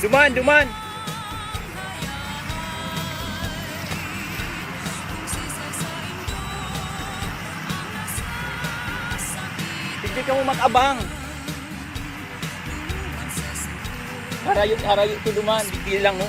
Duman, duman. Hindi ka mo makabang. Harayo to duman, bigil lang mo.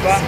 Ba?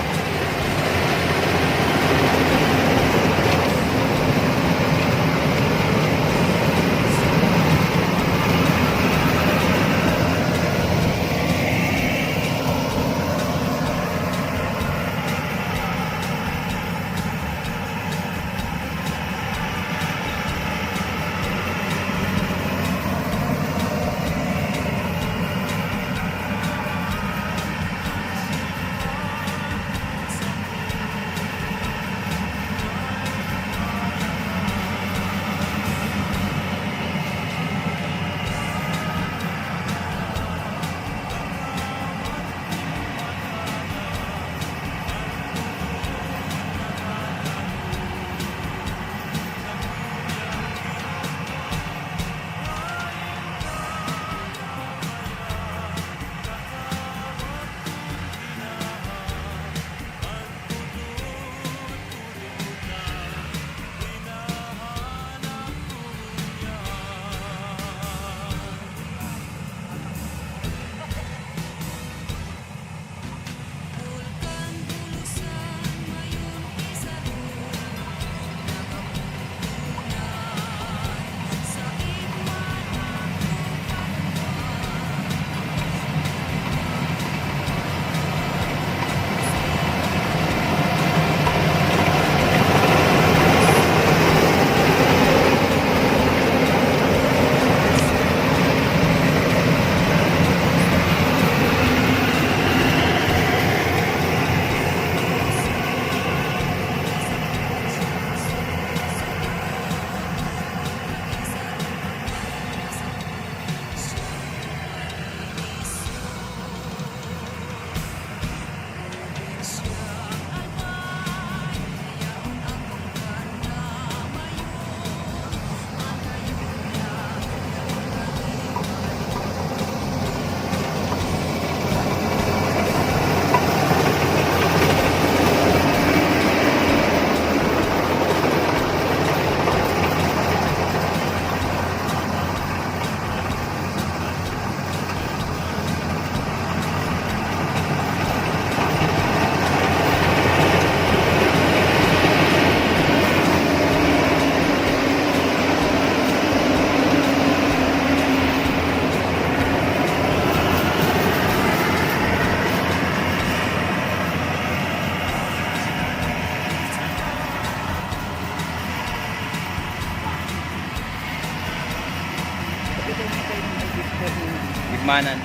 Manan.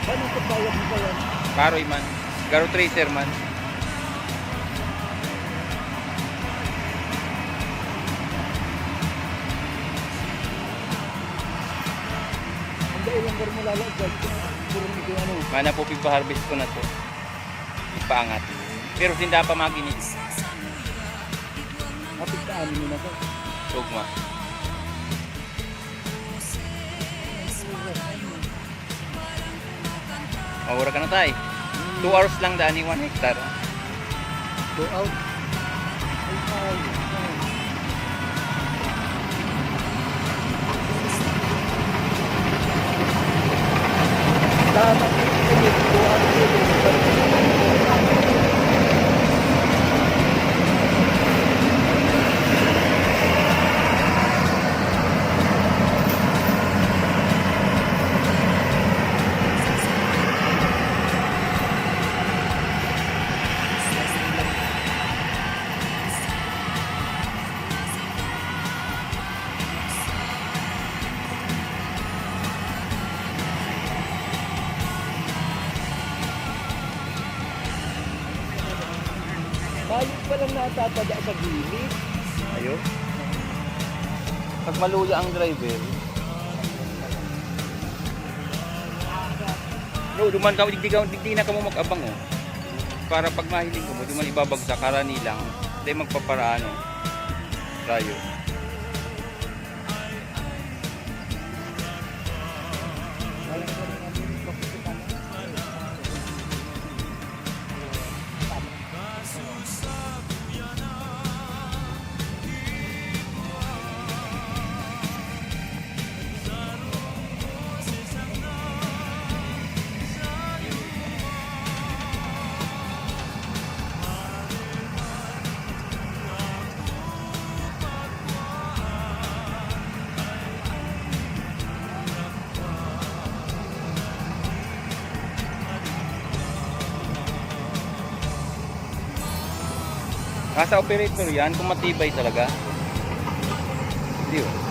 Paano pagbayad mo pa yan? Karoy man. Garo tracer man. Hindi ilang gar mo lalagyan. Puro nito ano. Mana po pipa-harvest ko na to. Ipaangat. Pero hindi pa maginit. Kapit ka amin mo na to. Tugma. Maura ka na tay. 2 hours lang daan ni 1 hectare. Go out. Ay. Dapat go out. Bayot pa lang natatada sa gilid. Ayo. Pag maluya ang driver. Bro, duman ka, digdi na ka mo mag-abang oh. Para pag mahiling ka mo, duman ibabagsak, karani lang. Hindi magpaparaan oh. Rayo. Nasa operator yan kung matibay talaga. Hindi oh.